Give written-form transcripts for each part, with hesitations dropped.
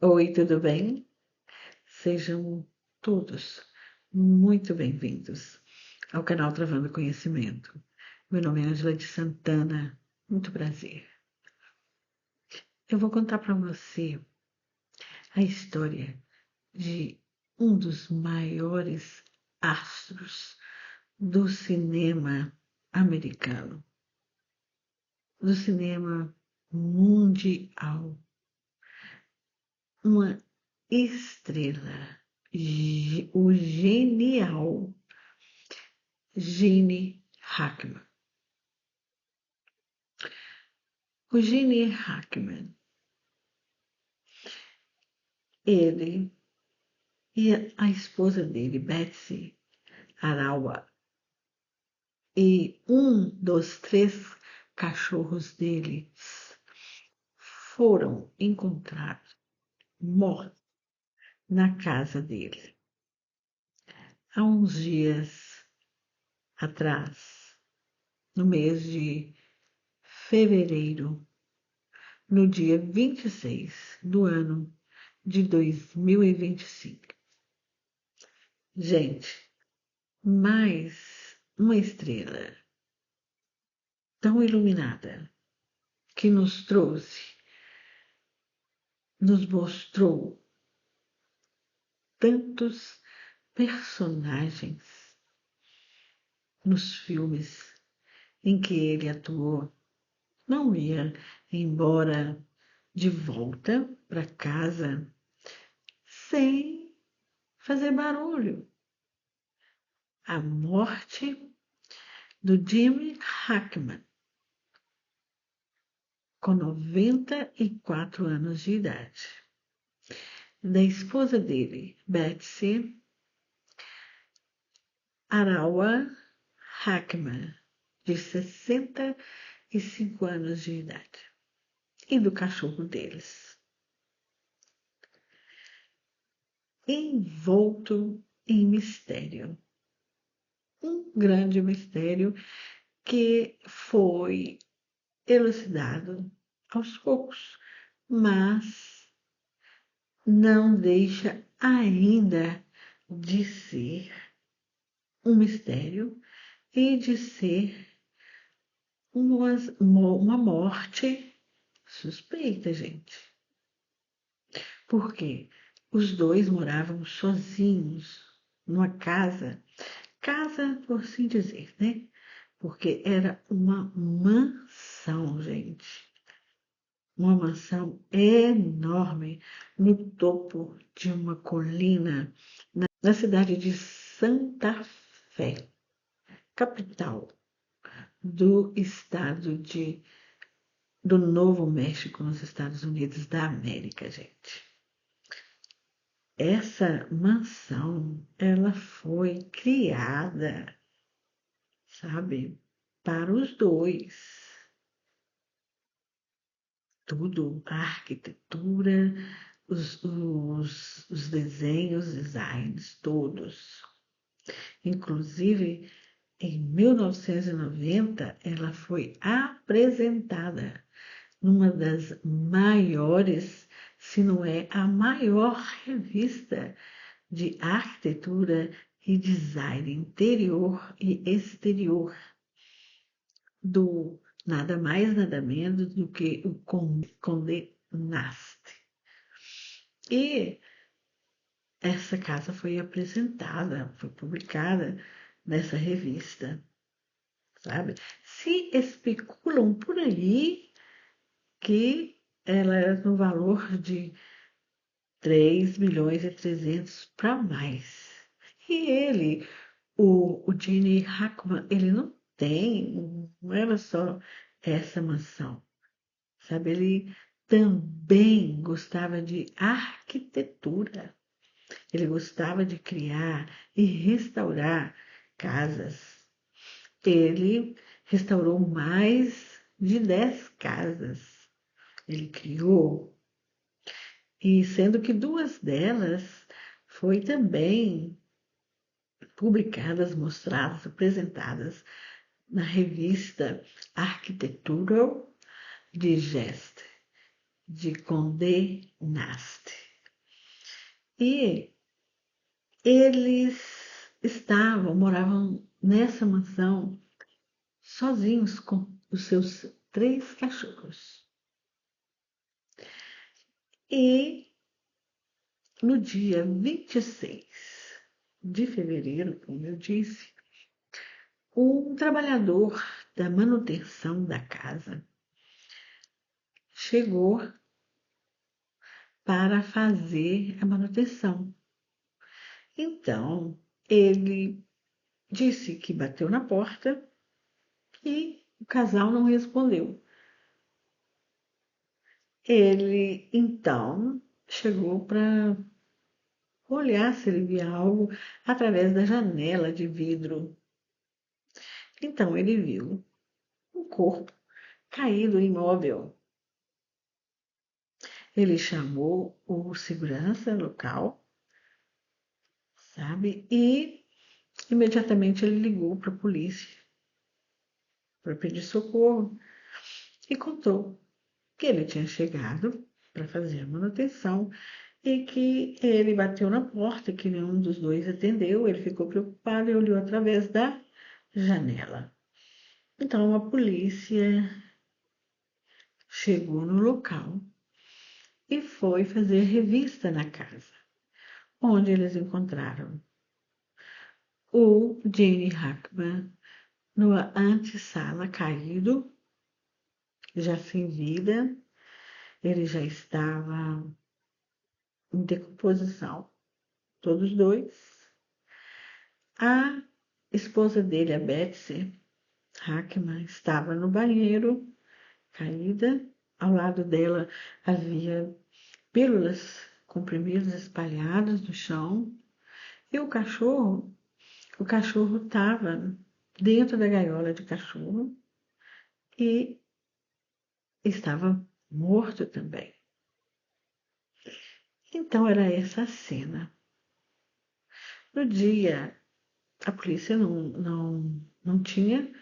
Oi, tudo bem? Sejam todos muito bem-vindos ao canal Travando Conhecimento. Meu nome é Ângela de Santana, muito prazer. Eu vou contar para você a história de um dos maiores astros do cinema americano, do cinema mundial. Uma estrela, o genial Gene Hackman. O Gene Hackman, ele e a esposa dele, Betsy Arawa, e um dos 3 cachorros deles foram encontrados mortos na casa dele. Há uns dias atrás, no mês de fevereiro, no dia 26 do ano de 2025. Gente, mais uma estrela tão iluminada que nos mostrou tantos personagens nos filmes em que ele atuou, não ia embora de volta para casa sem fazer barulho. A morte do Jim Hackman, com 94 anos de idade, da esposa dele, Betsy Arawa Hackman, de 65 anos de idade, e do cachorro deles, envolto em mistério. Um grande mistério que foi elucidado aos poucos, mas não deixa ainda de ser um mistério e de ser uma morte suspeita, gente. Porque os dois moravam sozinhos numa casa por assim dizer, né? Porque era uma mansão, gente. Uma mansão enorme no topo de uma colina na cidade de Santa Fé, capital do estado do Novo México, nos Estados Unidos da América, gente. Essa mansão, ela foi criada, sabe, para os dois. Tudo, a arquitetura, os desenhos, designs, todos. Inclusive, em 1990, ela foi apresentada numa das maiores, se não é a maior revista de arquitetura e design interior e exterior do nada mais, nada menos do que o Condé Nast. E essa casa foi apresentada, foi publicada nessa revista, sabe? Se especulam por aí que ela era no valor de 3.300.000 para mais. E ele, o Gene Hackman, ele não era só essa mansão, sabe? Ele também gostava de arquitetura. Ele gostava de criar e restaurar casas. Ele restaurou mais de 10 casas. Ele criou, e sendo que 2 delas foi também publicadas, mostradas, apresentadas na revista Architectural Digest, de Condé Nast. E eles moravam nessa mansão sozinhos com os seus 3 cachorros. E no dia 26 de fevereiro, como eu disse, um trabalhador da manutenção da casa chegou para fazer a manutenção. Então, ele disse que bateu na porta e o casal não respondeu. Ele, então, chegou para olhar se ele via algo através da janela de vidro. Então, ele viu um corpo caído imóvel. Ele chamou o segurança local, sabe? E imediatamente ele ligou para a polícia para pedir socorro e contou que ele tinha chegado para fazer a manutenção e que ele bateu na porta, que nenhum dos dois atendeu. Ele ficou preocupado e olhou através da janela. Então a polícia chegou no local e foi fazer revista na casa, onde eles encontraram o Gene Hackman numa antessala caído, já sem vida. Ele já estava em decomposição, todos dois. A esposa dele, a Betsy Hackman, estava no banheiro, caída. Ao lado dela havia pílulas comprimidas espalhadas no chão. E o cachorro estava dentro da gaiola de cachorro e estava morto também. Então era essa a cena. No dia, a polícia não tinha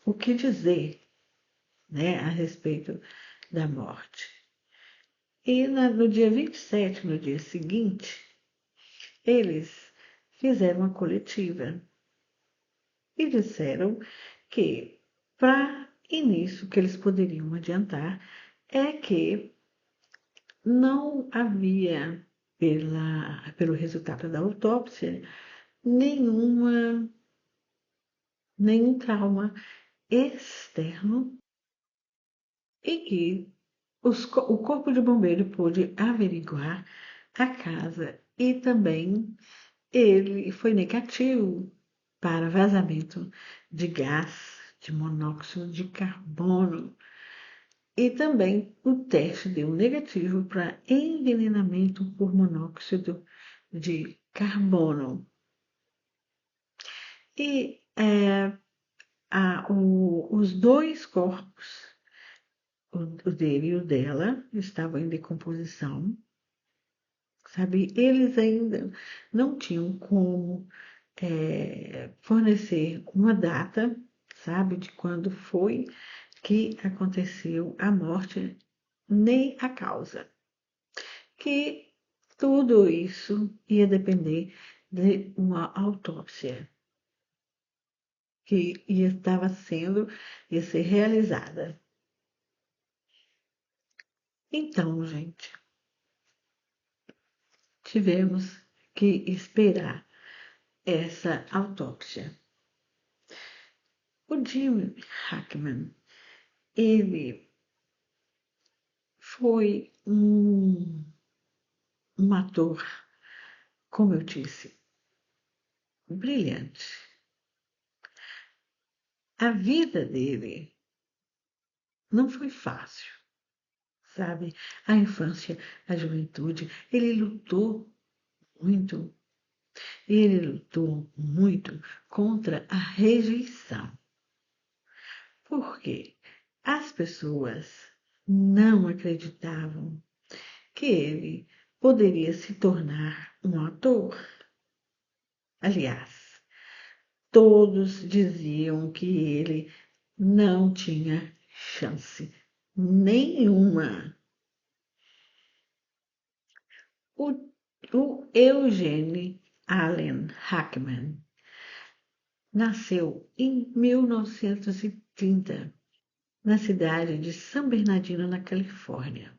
o que dizer, né, a respeito da morte. E no dia 27, no dia seguinte, eles fizeram uma coletiva e disseram que, para início, o que eles poderiam adiantar é que não havia, pelo resultado da autópsia, nenhum trauma externo e que o corpo de bombeiro pôde averiguar a casa e também ele foi negativo para vazamento de gás de monóxido de carbono. E também o teste deu negativo para envenenamento por monóxido de carbono. E os 2 corpos, o dele e o dela, estavam em decomposição, sabe? Eles ainda não tinham como fornecer uma data, sabe, de quando foi que aconteceu a morte, nem a causa. Que tudo isso ia depender de uma autópsia que ia ser realizada. Então, gente, tivemos que esperar essa autópsia. O Jim Hackman, ele foi um ator, como eu disse, brilhante. A vida dele não foi fácil, sabe? A infância, a juventude, muito, ele lutou muito contra a rejeição. Por quê? As pessoas não acreditavam que ele poderia se tornar um ator. Aliás, todos diziam que ele não tinha chance nenhuma. O O Eugene Allen Hackman nasceu em 1930 na cidade de San Bernardino, na Califórnia.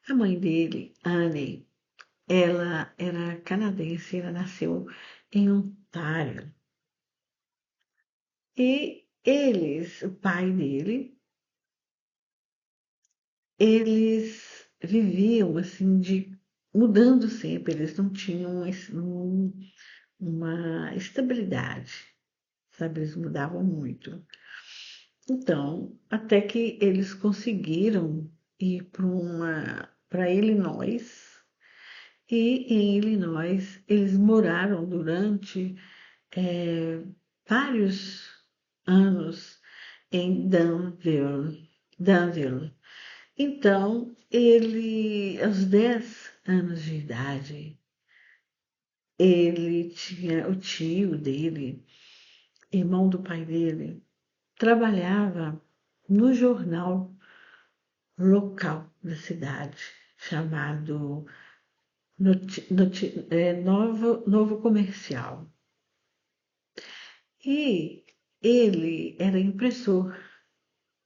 A mãe dele, Anne, ela era canadense, ela nasceu em Ontário. E eles, o pai dele, eles viviam assim mudando sempre, eles não tinham uma estabilidade, sabe? Eles mudavam muito. Então, até que eles conseguiram ir para Illinois, e em Illinois eles moraram durante vários anos em Danville. Então, ele, aos 10 anos de idade, ele tinha o tio dele, irmão do pai dele, trabalhava no jornal local da cidade, chamado Novo Comercial. E ele era impressor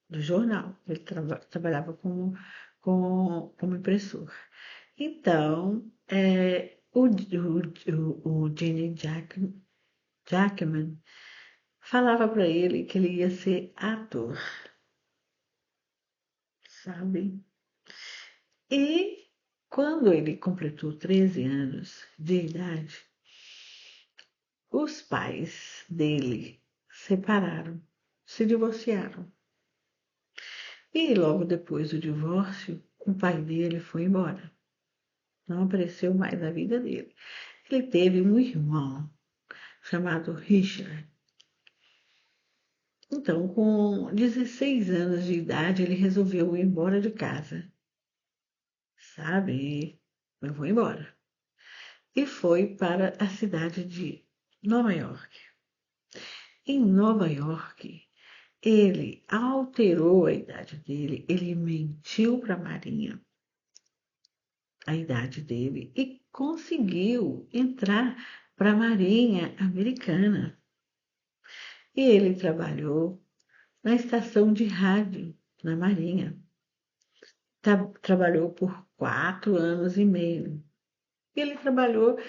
do jornal, ele trabalhava como impressor. Então, o Gene Jackman falava para ele que ele ia ser ator, sabe? E quando ele completou 13 anos de idade, os pais dele separaram, se divorciaram. E logo depois do divórcio, o pai dele foi embora. Não apareceu mais na vida dele. Ele teve um irmão chamado Richard. Então, com 16 anos de idade, ele resolveu ir embora de casa. Sabe? Eu vou embora. E foi para a cidade de Nova York. Em Nova York, ele alterou a idade dele, ele mentiu para a Marinha a idade dele e conseguiu entrar para a Marinha Americana. E ele trabalhou na estação de rádio na Marinha. Trabalhou por 4 anos e meio. Ele trabalhou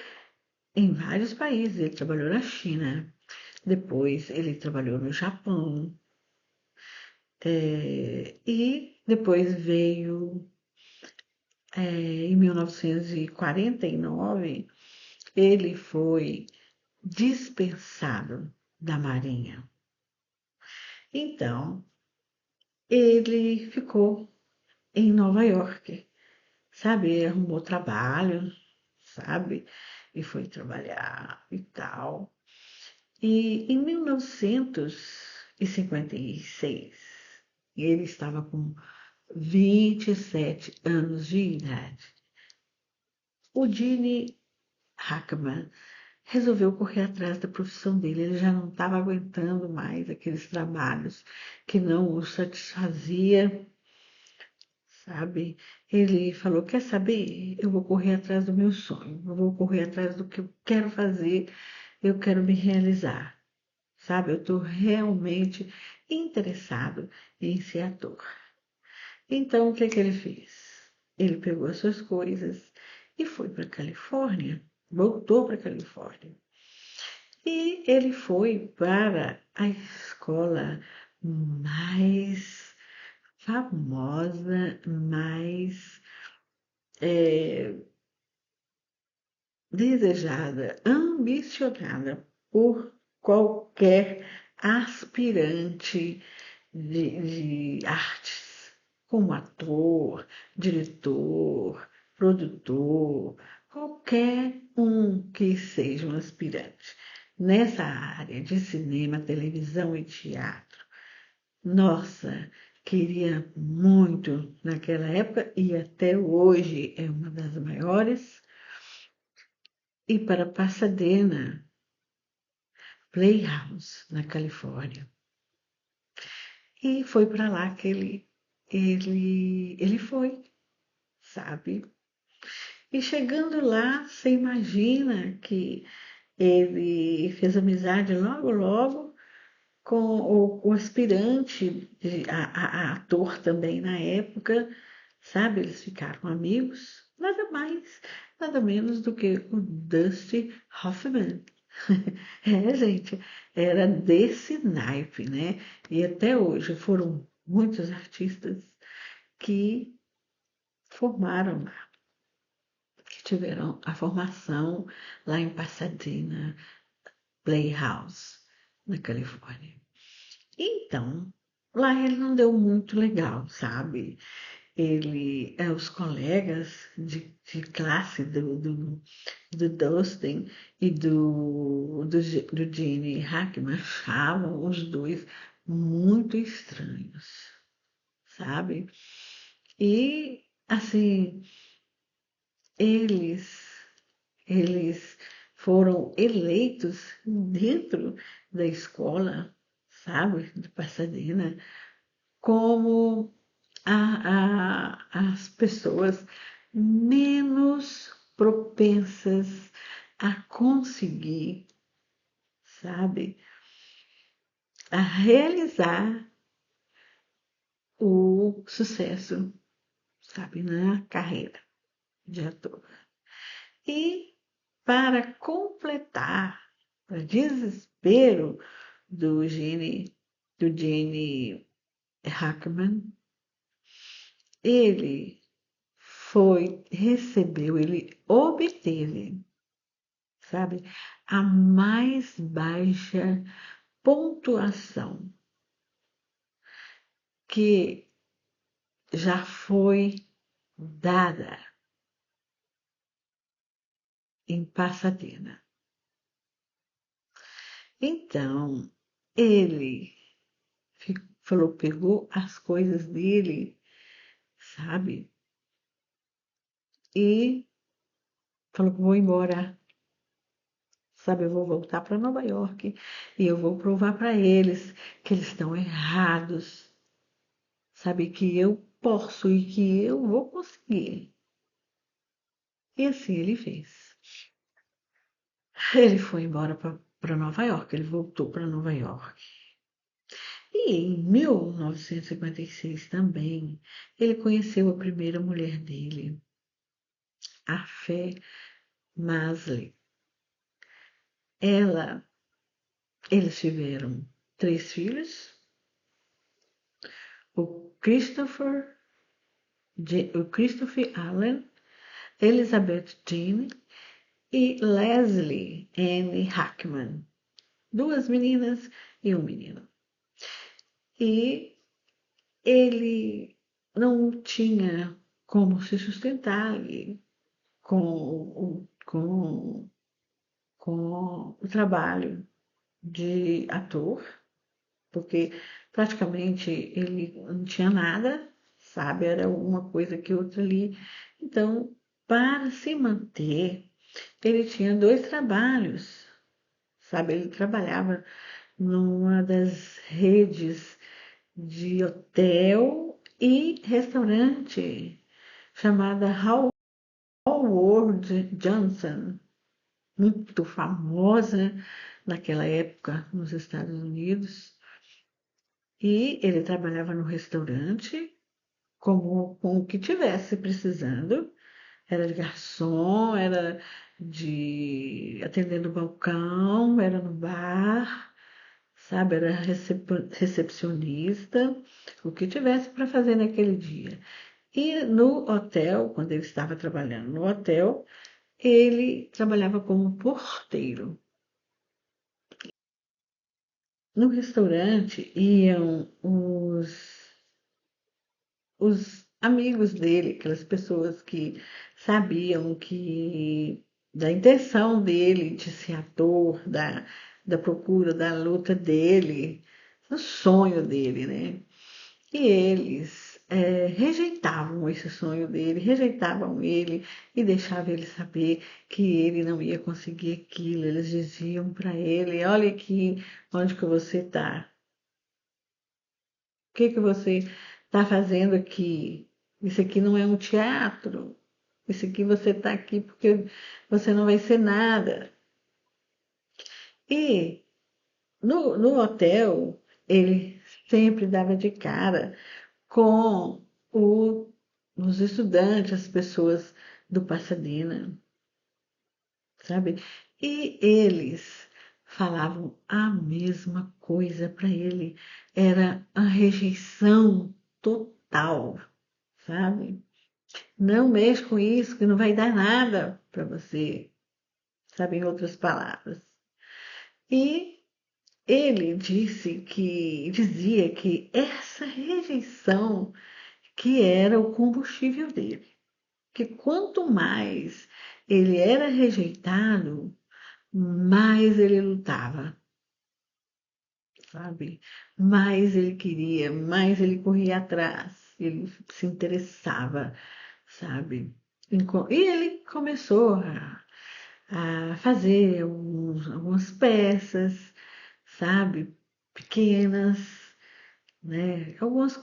em vários países. Ele trabalhou na China, depois ele trabalhou no Japão, e depois veio, em 1949, ele foi dispensado da Marinha. Então, ele ficou em Nova York, sabe? Ele arrumou trabalho, sabe? E foi trabalhar e tal. E em 1956, ele estava com 27 anos de idade. O Gene Hackman resolveu correr atrás da profissão dele. Ele já não estava aguentando mais aqueles trabalhos que não o satisfazia, sabe? Ele falou: quer saber? Eu vou correr atrás do meu sonho, eu vou correr atrás do que eu quero fazer, eu quero me realizar, sabe? Eu estou realmente interessado em ser ator. Então, o que que ele fez? Ele pegou as suas coisas e foi para a Califórnia, voltou para a Califórnia. E ele foi para a escola mais famosa, mais desejada, ambicionada por qualquer aspirante de artes, como ator, diretor, produtor, qualquer um que seja um aspirante nessa área de cinema, televisão e teatro. Nossa, queria muito naquela época e até hoje é uma das maiores. E para Pasadena Playhouse, na Califórnia. E foi para lá que ele foi, sabe? E chegando lá, você imagina que ele fez amizade logo, logo com o aspirante, a ator também na época, sabe? Eles ficaram amigos, nada mais, nada menos do que o Dusty Hoffman. É, gente, era desse naipe, né? E até hoje foram muitos artistas que formaram lá, que tiveram a formação lá em Pasadena, Playhouse, na Califórnia. Então, lá ele não deu muito legal, sabe? Os colegas de classe do Dustin e do Gene Hackman achavam os dois muito estranhos, sabe? E, assim, eles, eles foram eleitos dentro da escola, sabe, de Pasadena, como as pessoas menos propensas a conseguir, sabe, a realizar o sucesso, sabe, na carreira de ator. E para completar, para desespero do Gene Hackman, ele ele obteve, sabe, a mais baixa pontuação que já foi dada em Pasadena. Então, ele falou, pegou as coisas dele, sabe, e falou que vou embora. Sabe, eu vou voltar para Nova York e eu vou provar para eles que eles estão errados. Sabe, que eu posso e que eu vou conseguir. E assim ele fez. Ele foi embora para Nova York, ele voltou para Nova York. E em 1956 também, ele conheceu a primeira mulher dele, a Fé Masley. Eles tiveram 3 filhos, o Christopher Allen, Elizabeth Jean e Leslie Anne Hackman. 2 meninas e um menino. E ele não tinha como se sustentar com o trabalho de ator, porque praticamente ele não tinha nada, sabe? Era uma coisa que outra ali. Então, para se manter, ele tinha 2 trabalhos, sabe? Ele trabalhava numa das redes de hotel e restaurante chamada Howard Johnson, muito famosa naquela época nos Estados Unidos. E ele trabalhava no restaurante como com o que tivesse precisando. Era de garçom, era de atendendo o balcão, era no bar, sabe? Era recepcionista, o que tivesse para fazer naquele dia. E no hotel, quando ele estava trabalhando no hotel, ele trabalhava como porteiro. No restaurante iam os amigos dele, aquelas pessoas que sabiam que da intenção dele de ser ator, da procura, da luta dele, do sonho dele, né? E eles rejeitavam esse sonho dele, rejeitavam ele e deixavam ele saber que ele não ia conseguir aquilo. Eles diziam para ele: olha aqui onde que você está, o que que você está fazendo aqui? Isso aqui não é um teatro. Isso aqui você está aqui porque você não vai ser nada. E no hotel, ele sempre dava de cara com os estudantes, as pessoas do Pasadena, sabe? E eles falavam a mesma coisa para ele. Era a rejeição total, sabe? Não mexe com isso, que não vai dar nada para você, sabe? Em outras palavras. E ele dizia que essa rejeição que era o combustível dele, que quanto mais ele era rejeitado, mais ele lutava, sabe? Mais ele queria, mais ele corria atrás, ele se interessava, sabe? E ele começou a fazer algumas peças, sabe? Pequenas, né? Algumas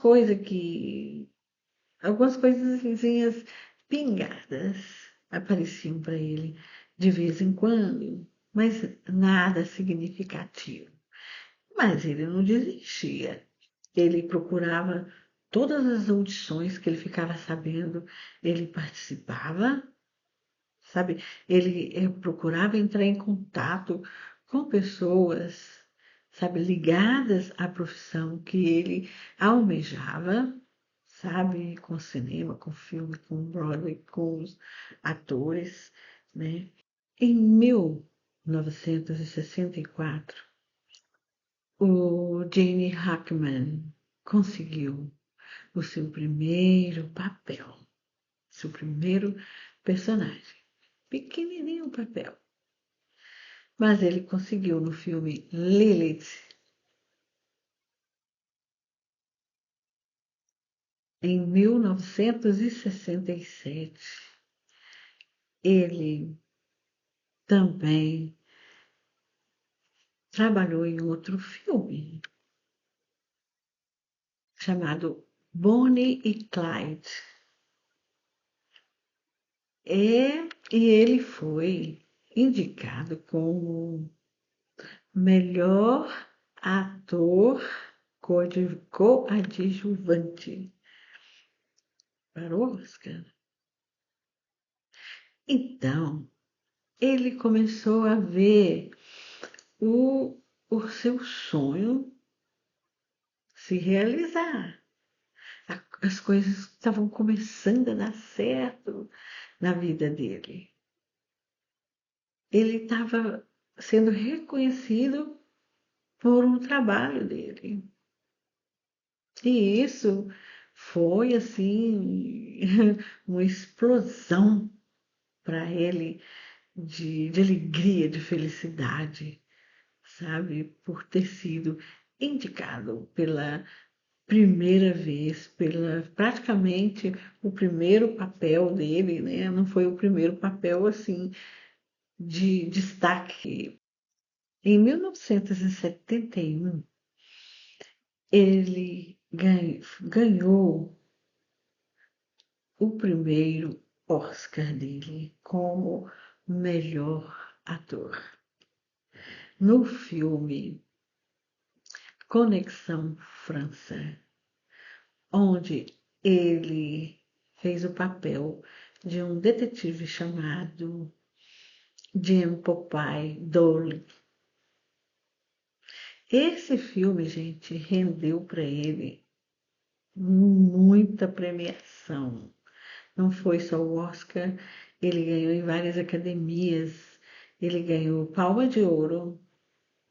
coisinhas pingadas apareciam para ele de vez em quando, mas nada significativo. Mas ele não desistia. Ele procurava todas as audições que ele ficava sabendo, ele participava, sabe? Ele procurava entrar em contato com pessoas, sabe, ligadas à profissão que ele almejava, sabe, com cinema, com filme, com Broadway, com os atores, né? Em 1964, o Gene Hackman conseguiu o seu primeiro papel, seu primeiro personagem. Pequenininho o papel. Mas ele conseguiu no filme Lilith, em 1967. Ele também trabalhou em outro filme chamado Bonnie e Clyde. E ele foi indicado como melhor ator coadjuvante para o Oscar. Então, ele começou a ver o seu sonho se realizar. As coisas estavam começando a dar certo na vida dele. Ele estava sendo reconhecido por um trabalho dele. E isso foi assim uma explosão para ele de alegria, de felicidade, sabe? Por ter sido indicado pela primeira vez, pela praticamente o primeiro papel dele, né? Não foi o primeiro papel assim de destaque. Em 1971, ele ganhou o primeiro Oscar dele como melhor ator no filme Conexão França, onde ele fez o papel de um detetive chamado Jim Popeye Dole. Esse filme, gente, rendeu para ele muita premiação. Não foi só o Oscar, ele ganhou em várias academias, ele ganhou Palma de Ouro,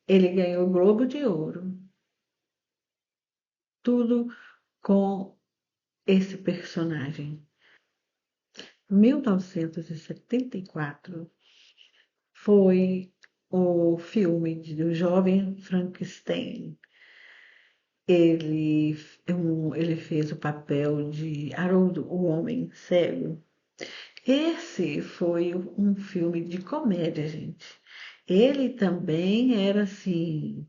ele ganhou Globo de Ouro, tudo com esse personagem. 1974 foi o filme do jovem Frankenstein. Ele fez o papel de Haroldo, o homem cego. Esse foi um filme de comédia, gente. Ele também era assim,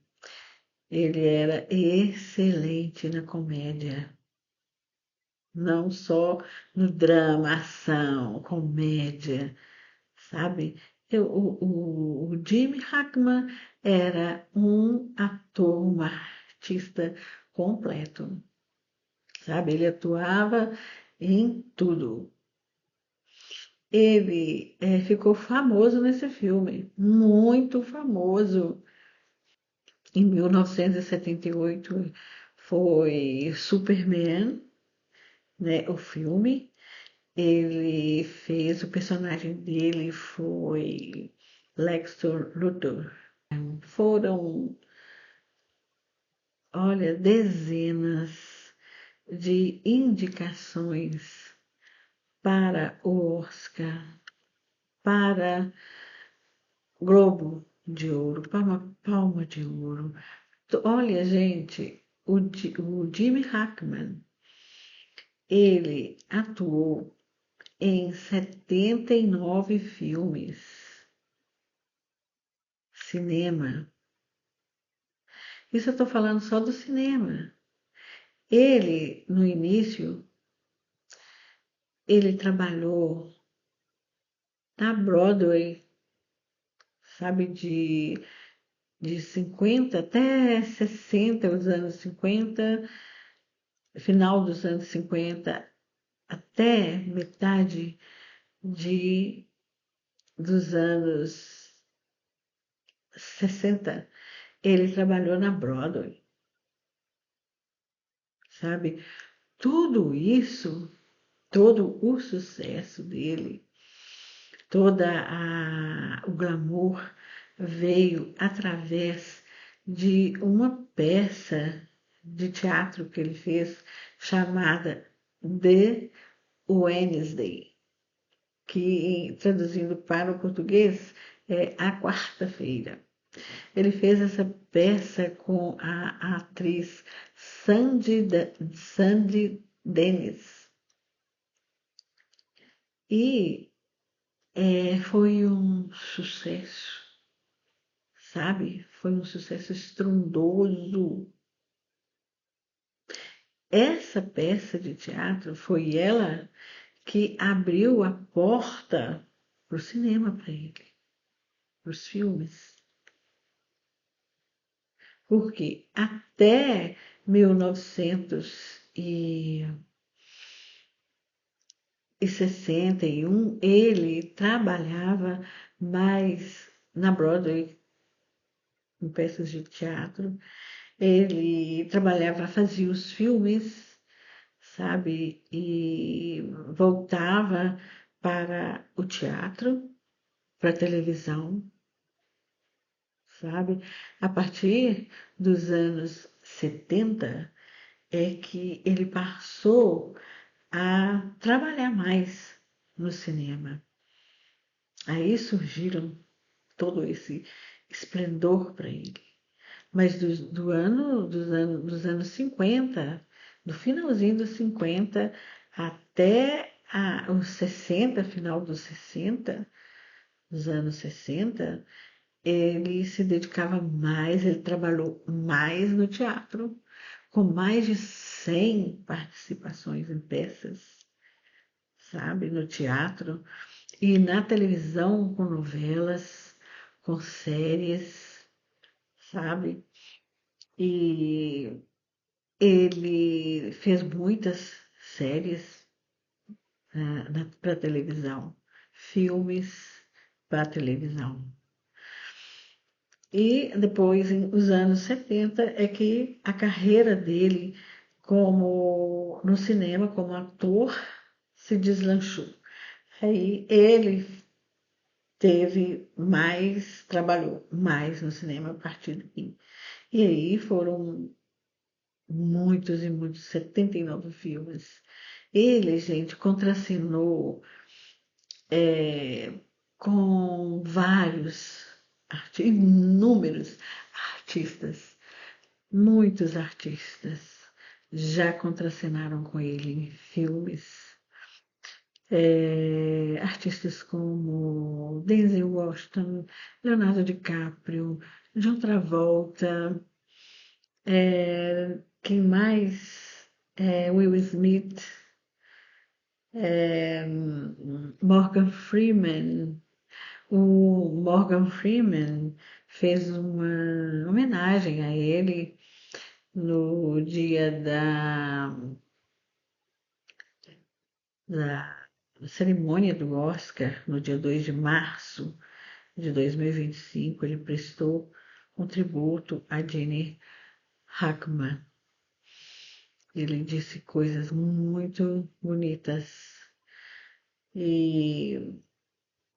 ele era excelente na comédia. não só no drama, ação, comédia, sabe? O Jim Hackman era um ator, um artista completo, sabe? Ele atuava em tudo. Ele ficou famoso nesse filme, muito famoso. Em 1978 foi Superman, né, o filme. Ele fez, o personagem dele foi Lex Luthor. Foram, olha, dezenas de indicações para o Oscar, para Globo de Ouro, para uma Palma de Ouro. Olha, gente, o Jimmy Hackman, ele atuou em 79 filmes, cinema. Isso eu estou falando só do cinema. Ele, no início, ele trabalhou na Broadway, sabe, de 50 até 60, os anos 50, final dos anos 50 até metade de, dos anos 60. Ele trabalhou na Broadway, sabe? Tudo isso, todo o sucesso dele, o glamour veio através de uma peça de teatro que ele fez chamada The Wednesday, que traduzindo para o português é A Quarta-feira. Ele fez essa peça com a atriz Sandy Dennis. E foi um sucesso, sabe? Foi um sucesso estrondoso. Essa peça de teatro foi ela que abriu a porta para o cinema para ele, para os filmes. Porque até 1961 ele trabalhava mais na Broadway, em peças de teatro. Ele trabalhava, fazia os filmes, sabe? E voltava para o teatro, para a televisão, sabe? A partir dos anos 70 é que ele passou a trabalhar mais no cinema. Aí surgiram todo esse esplendor para ele. Mas dos anos 50, do finalzinho dos 50 até os 60, final dos 60, dos anos 60, ele se dedicava mais, ele trabalhou mais no teatro, com mais de 100 participações em peças, sabe, no teatro, e na televisão com novelas, com séries, sabe? E ele fez muitas séries para televisão, filmes para televisão. E depois, nos anos 70, é que a carreira dele como no cinema, como ator, se deslanchou. Aí ele trabalhou mais no cinema a partir daí. E aí foram muitos e muitos, 79 filmes. Ele, gente, contracenou com vários, inúmeros artistas, muitos artistas já contracenaram com ele em filmes. Artistas como Denzel Washington, Leonardo DiCaprio, John Travolta, quem mais? Will Smith, Morgan Freeman. O Morgan Freeman fez uma homenagem a ele no dia da cerimônia do Oscar, no dia 2 de março de 2025. Ele prestou um tributo a Gene Hackman. Ele disse coisas muito bonitas. E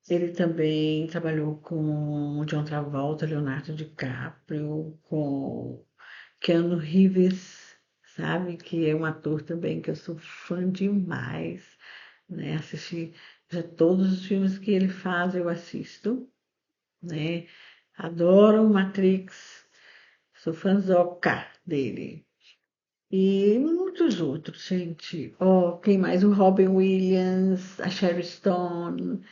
ele também trabalhou com John Travolta, Leonardo DiCaprio, com Keanu Reeves, sabe? Que é um ator também que eu sou fã demais, né? Assisti já todos os filmes que ele faz, eu assisto, né? Adoro Matrix, sou fãzoca dele. E muitos outros, gente. Oh, quem mais? O Robin Williams, a Sharon Stone,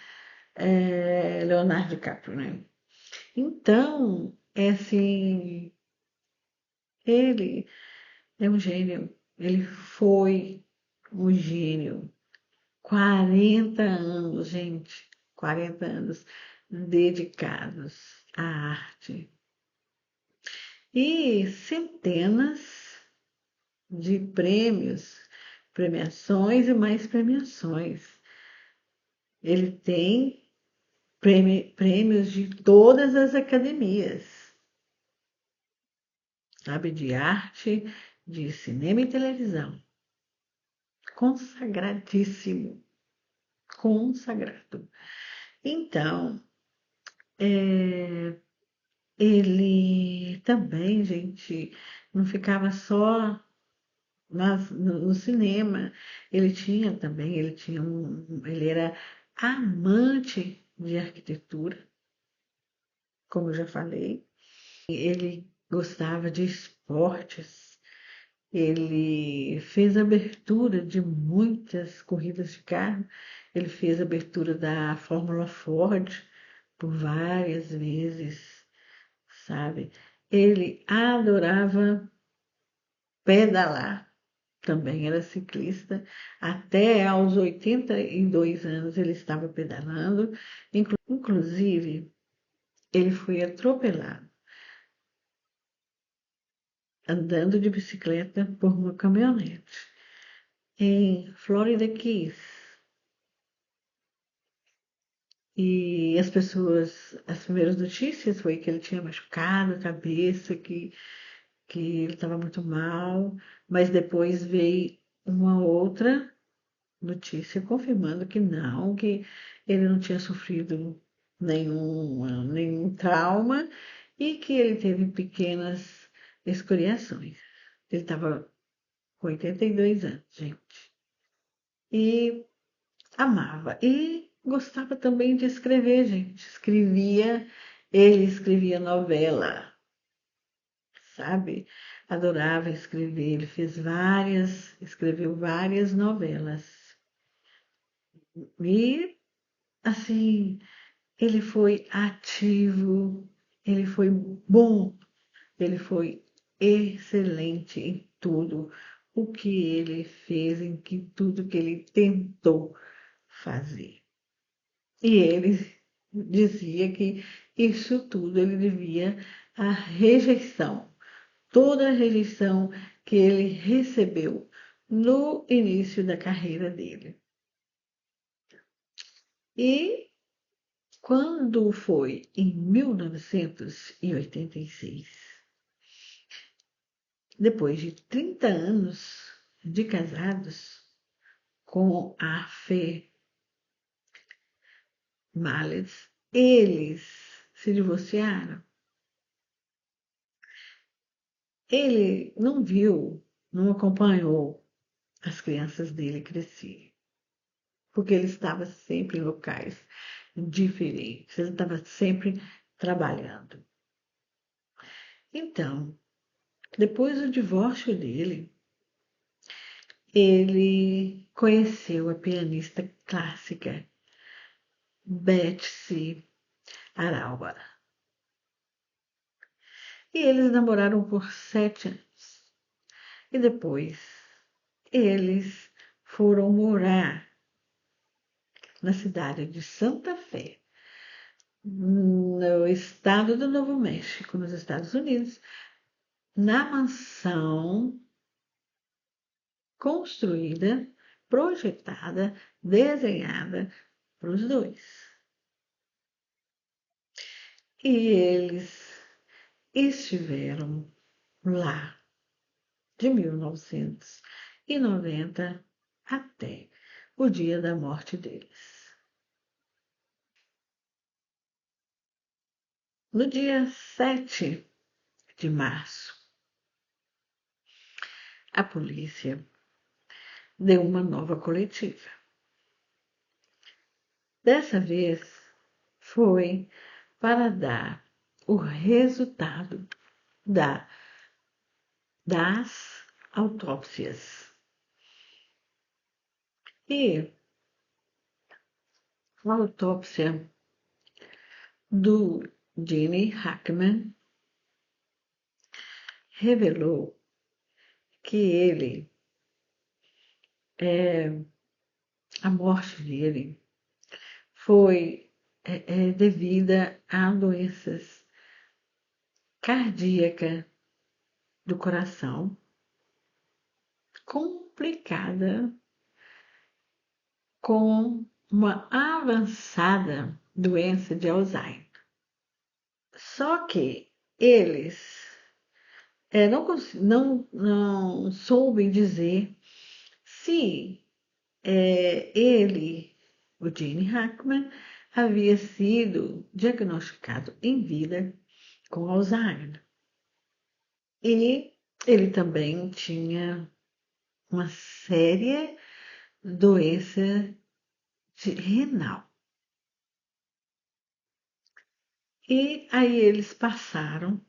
Leonardo DiCaprio, né? Então, é assim, ele é um gênio. Ele foi um gênio. 40 anos, gente. 40 anos dedicados à arte. E centenas de prêmios, premiações e mais premiações. Ele tem prêmios de todas as academias, sabe, de arte, de cinema e televisão. Consagradíssimo, consagrado. Então, ele também, gente, não ficava só no cinema. Ele era amante de arquitetura, como eu já falei. Ele gostava de esportes. Ele fez a abertura de muitas corridas de carro. Ele fez a abertura da Fórmula Ford por várias vezes, sabe? Ele adorava pedalar. Também era ciclista. Até aos 82 anos ele estava pedalando. Inclusive, ele foi atropelado andando de bicicleta por uma caminhonete em Florida Keys. E as primeiras notícias foi que ele tinha machucado a cabeça, que ele estava muito mal, mas depois veio uma outra notícia confirmando que não, que ele não tinha sofrido nenhum trauma e que ele teve pequenas escoriações. Ele estava com 82 anos, gente. E amava. E gostava também de escrever, gente. Ele escrevia novela, sabe? Adorava escrever. Escreveu várias novelas. E, assim, ele foi ativo, ele foi bom, ele foi excelente em tudo o que ele fez, tudo que ele tentou fazer. E ele dizia que isso tudo ele devia à rejeição, toda a rejeição que ele recebeu no início da carreira dele. E quando foi em 1986, depois de 30 anos de casados com a Fê Males, eles se divorciaram. Ele não viu, não acompanhou as crianças dele crescerem, porque ele estava sempre em locais diferentes, ele estava sempre trabalhando. Então, depois do divórcio dele, ele conheceu a pianista clássica Betsy Aralba. E eles namoraram por 7 anos. E depois eles foram morar na cidade de Santa Fé, no estado do Novo México, nos Estados Unidos, na mansão construída, projetada, desenhada pelos dois. E eles estiveram lá de 1990 até o dia da morte deles. No dia 7 de março, a polícia deu uma nova coletiva. Dessa vez foi para dar o resultado das autópsias. E a autópsia do Gene Hackman revelou que a morte dele foi devida a doenças cardíacas do coração, complicada com uma avançada doença de Alzheimer. Só que eles não soubem dizer se ele, o Gene Hackman, havia sido diagnosticado em vida com Alzheimer. E ele também tinha uma séria doença renal. E aí eles passaram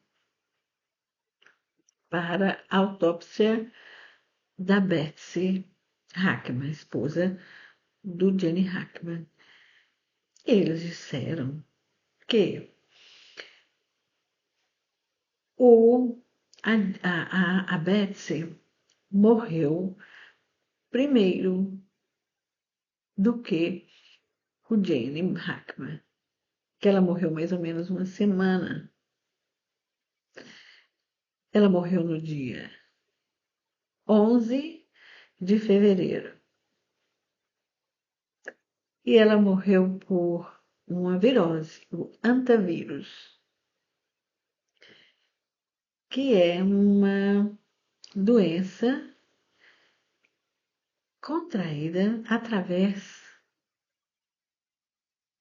para a autópsia da Betsy Hackman, esposa do Gene Hackman. Eles disseram que a Betsy morreu primeiro do que o Gene Hackman, que ela morreu mais ou menos uma semana. Ela morreu no dia 11 de fevereiro. E ela morreu por uma virose, o antavírus, que é uma doença contraída através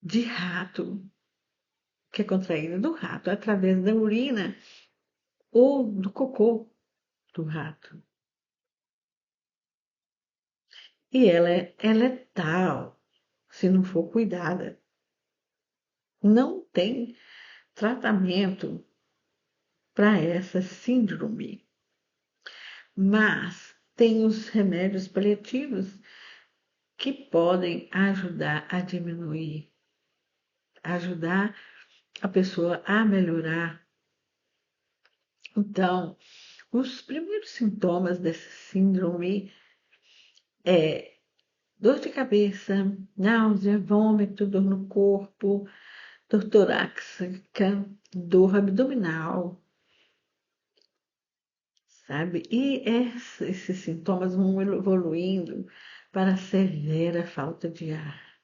de rato, que é contraída do rato através da urina ou do cocô do rato. E é letal se não for cuidada. Não tem tratamento para essa síndrome, mas tem os remédios paliativos que podem ajudar a diminuir, ajudar a pessoa a melhorar. Então, os primeiros sintomas dessa síndrome é dor de cabeça, náusea, vômito, dor no corpo, dor torácica, dor abdominal, sabe? E esses sintomas vão evoluindo para severa falta de ar.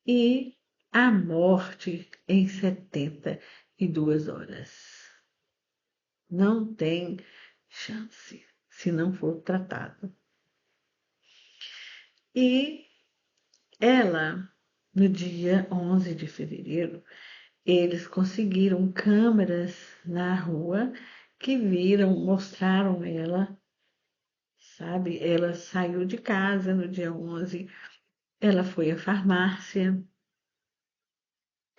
E a morte em 72 horas. Não tem chance se não for tratado. E ela, no dia 11 de fevereiro, eles conseguiram câmeras na rua que mostraram ela, sabe? Ela saiu de casa no dia 11, ela foi à farmácia,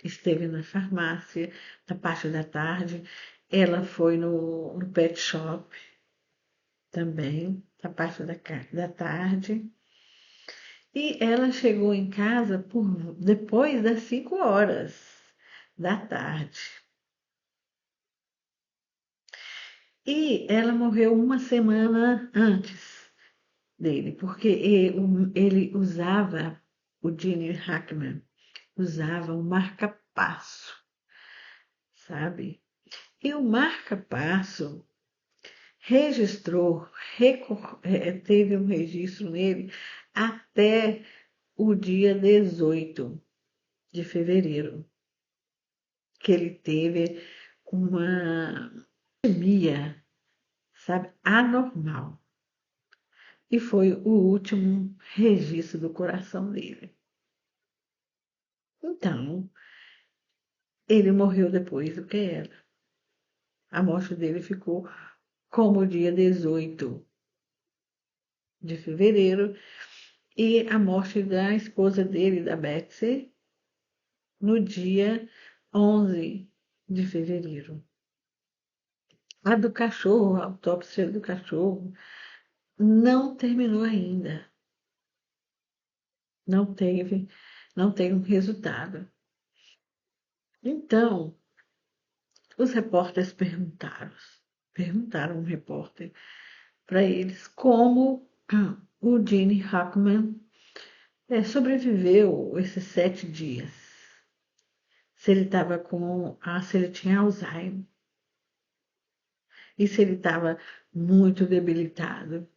esteve na farmácia na parte da tarde, ela foi no pet shop também, na parte da tarde, e ela chegou em casa depois das 5 horas da tarde. E ela morreu uma semana antes, dele, porque ele usava, o Gene Hackman usava um marca-passo, sabe? E o marca-passo registrou, teve um registro nele até o dia 18 de fevereiro, que ele teve uma anemia, sabe, anormal. E foi o último registro do coração dele. Então, ele morreu depois do que ela. A morte dele ficou como o dia 18 de fevereiro e a morte da esposa dele, da Betsy, no dia 11 de fevereiro. A do cachorro, a autópsia do cachorro, não terminou ainda. Não teve, não tem um resultado. Então, os repórteres perguntaram um repórter para eles como o Gene Hackman sobreviveu esses 7 dias. Se ele estava se ele tinha Alzheimer e se ele estava muito debilitado.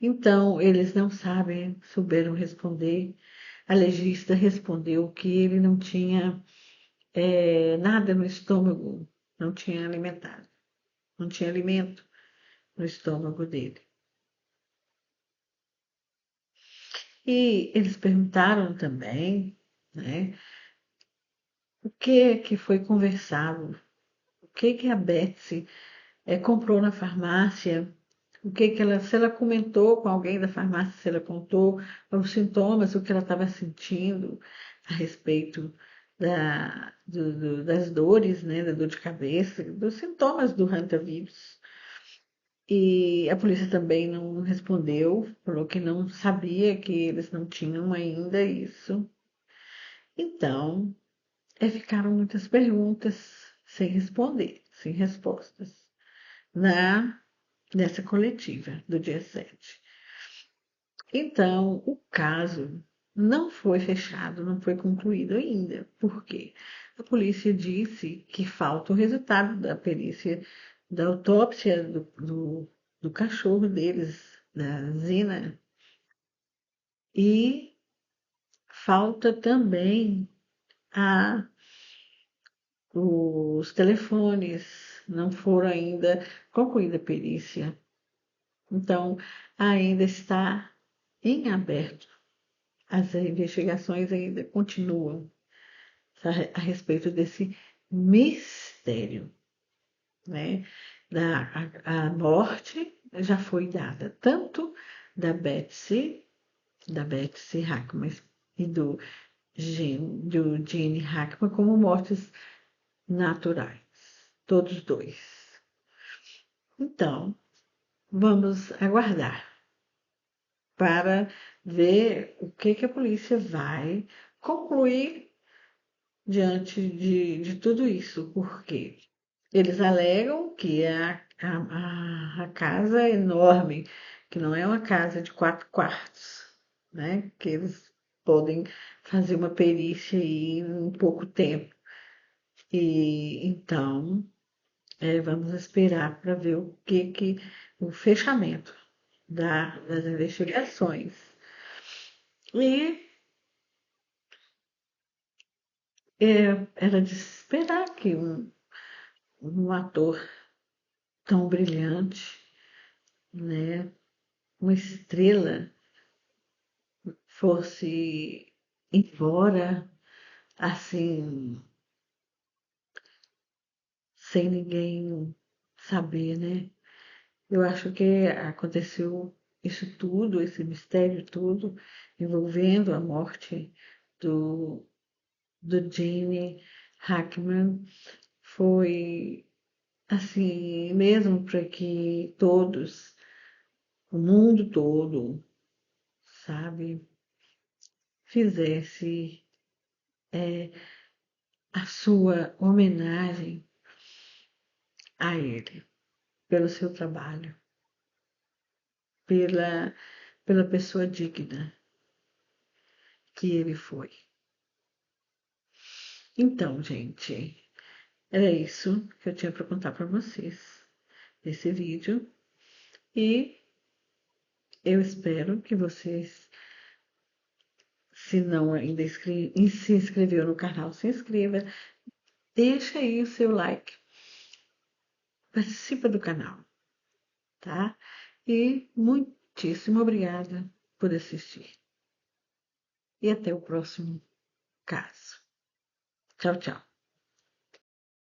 Então, eles não sabem, souberam responder. A legista respondeu que ele não tinha nada no estômago, não tinha alimentado, não tinha alimento no estômago dele. E eles perguntaram também, né, o que foi conversado, o que a Betsy comprou na farmácia, se ela comentou com alguém da farmácia, se ela contou os sintomas, o que ela estava sentindo a respeito das dores, né, da dor de cabeça, dos sintomas do hantavirus. E a polícia também não respondeu, falou que não sabia, que eles não tinham ainda isso. Então, ficaram muitas perguntas sem responder, sem respostas, nessa coletiva do dia 7. Então, o caso não foi fechado, não foi concluído ainda. Por quê? A polícia disse que falta o resultado da perícia, da autópsia do cachorro deles, da Zina, e falta também a, os telefones, não foram ainda concluída a perícia. Então, ainda está em aberto. As investigações ainda continuam a respeito desse mistério, né? A morte já foi dada tanto da Betsy Hackman e do Gene Hackman como mortes naturais, todos dois. Então, vamos aguardar para ver o que a polícia vai concluir diante de tudo isso, porque eles alegam que a casa é enorme, que não é uma casa de 4 quartos, né? Que eles podem fazer uma perícia aí em pouco tempo. E então vamos esperar para ver o fechamento das investigações. E era de se esperar que um ator tão brilhante, né, uma estrela, fosse embora assim, sem ninguém saber, né? Eu acho que aconteceu isso tudo, esse mistério todo, envolvendo a morte do, do Gene Hackman, foi assim, mesmo para que todos, o mundo todo, sabe, fizesse a sua homenagem a ele pelo seu trabalho. pela pessoa digna que ele foi. Então, gente, era isso que eu tinha para contar para vocês nesse vídeo. E eu espero que vocês, se não ainda se inscreveu no canal, se inscreva, deixa aí o seu like, participa do canal, tá? E muitíssimo obrigada por assistir. E até o próximo caso. Tchau, tchau.